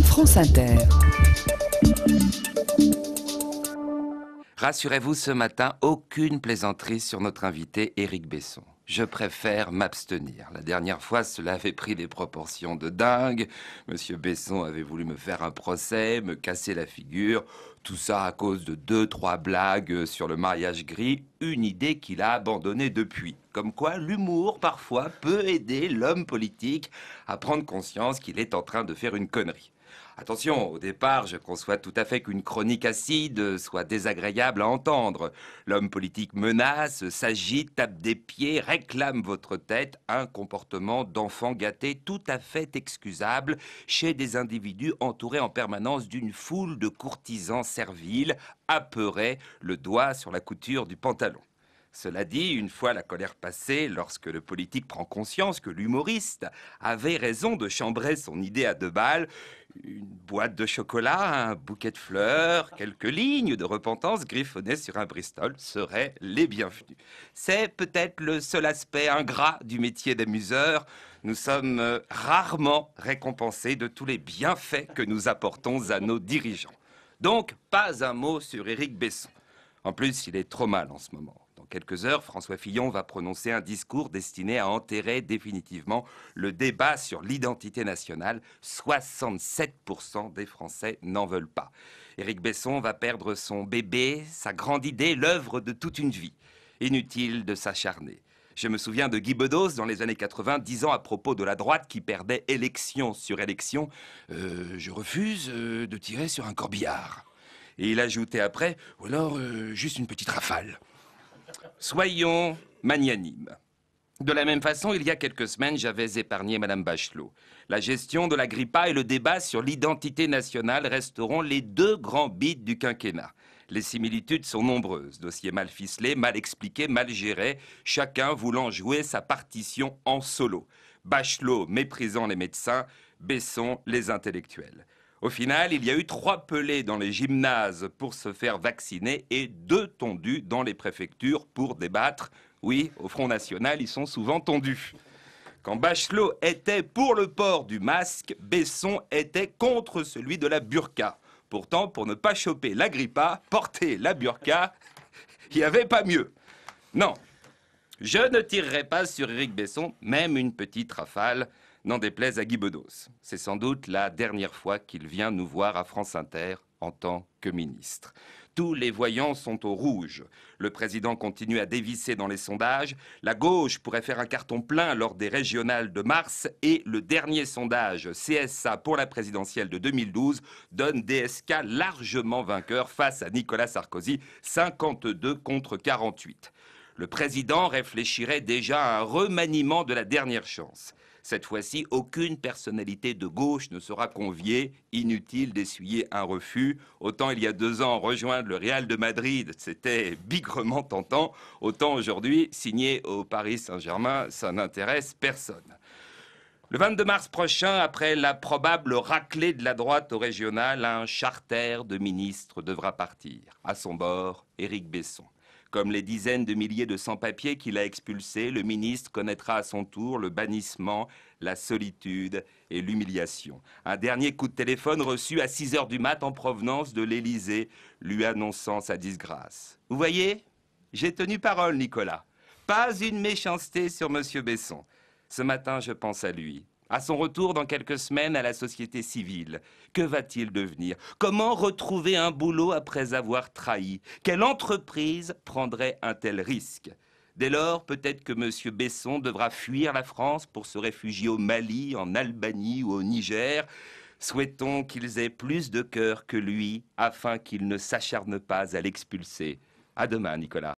France Inter. Rassurez-vous, ce matin, aucune plaisanterie sur notre invité Éric Besson. Je préfère m'abstenir. La dernière fois, cela avait pris des proportions de dingue. Monsieur Besson avait voulu me faire un procès, me casser la figure. Tout ça à cause de 2-3 blagues sur le mariage gris. Une idée qu'il a abandonnée depuis. Comme quoi, l'humour, parfois, peut aider l'homme politique à prendre conscience qu'il est en train de faire une connerie. Attention, au départ, je conçois tout à fait qu'une chronique acide soit désagréable à entendre. L'homme politique menace, s'agite, tape des pieds, réclame votre tête, un comportement d'enfant gâté tout à fait excusable chez des individus entourés en permanence d'une foule de courtisans serviles, apeurés, le doigt sur la couture du pantalon. Cela dit, une fois la colère passée, lorsque le politique prend conscience que l'humoriste avait raison de chambrer son idée à 2 balles, une boîte de chocolat, un bouquet de fleurs, quelques lignes de repentance griffonnées sur un Bristol seraient les bienvenus. C'est peut-être le seul aspect ingrat du métier d'amuseur. Nous sommes rarement récompensés de tous les bienfaits que nous apportons à nos dirigeants. Donc, pas un mot sur Éric Besson. En plus, il est trop mal en ce moment. Dans quelques heures, François Fillon va prononcer un discours destiné à enterrer définitivement le débat sur l'identité nationale. 67% des Français n'en veulent pas. Éric Besson va perdre son bébé, sa grande idée, l'œuvre de toute une vie. Inutile de s'acharner. Je me souviens de Guy Bedos dans les années 80 disant à propos de la droite qui perdait élection sur élection « Je refuse de tirer sur un corbillard ». Et il ajoutait après, ou alors juste une petite rafale. Soyons magnanimes. De la même façon, il y a quelques semaines, j'avais épargné Madame Bachelot. La gestion de la grippa et le débat sur l'identité nationale resteront les 2 grands bits du quinquennat. Les similitudes sont nombreuses. Dossiers mal ficelés, mal expliqués, mal gérés, chacun voulant jouer sa partition en solo. Bachelot méprisant les médecins, Besson les intellectuels. Au final, il y a eu 3 pelés dans les gymnases pour se faire vacciner et 2 tondus dans les préfectures pour débattre. Oui, au Front National, ils sont souvent tondus. Quand Bachelot était pour le port du masque, Besson était contre celui de la burqa. Pourtant, pour ne pas choper la grippa, porter la burqa, il n'y avait pas mieux. Non, je ne tirerai pas sur Éric Besson, même une petite rafale, n'en déplaise à Guy Bedos. C'est sans doute la dernière fois qu'il vient nous voir à France Inter en tant que ministre. Tous les voyants sont au rouge. Le président continue à dévisser dans les sondages. La gauche pourrait faire un carton plein lors des régionales de mars. Et le dernier sondage CSA pour la présidentielle de 2012 donne DSK largement vainqueur face à Nicolas Sarkozy, 52 contre 48. Le président réfléchirait déjà à un remaniement de la dernière chance. Cette fois-ci, aucune personnalité de gauche ne sera conviée. Inutile d'essuyer un refus. Autant il y a 2 ans, rejoindre le Real de Madrid, c'était bigrement tentant. Autant aujourd'hui, signer au Paris Saint-Germain, ça n'intéresse personne. Le 22 mars prochain, après la probable raclée de la droite au régional, un charter de ministres devra partir. À son bord, Éric Besson. Comme les dizaines de milliers de sans-papiers qu'il a expulsés, le ministre connaîtra à son tour le bannissement, la solitude et l'humiliation. Un dernier coup de téléphone reçu à 6 h du mat en provenance de l'Élysée, lui annonçant sa disgrâce. Vous voyez, j'ai tenu parole, Nicolas. Pas une méchanceté sur Monsieur Besson. Ce matin, je pense à lui. À son retour dans quelques semaines à la société civile, que va-t-il devenir? Comment retrouver un boulot après avoir trahi? Quelle entreprise prendrait un tel risque? Dès lors, peut-être que M. Besson devra fuir la France pour se réfugier au Mali, en Albanie ou au Niger. Souhaitons qu'ils aient plus de cœur que lui, afin qu'ils ne s'acharnent pas à l'expulser. À demain, Nicolas.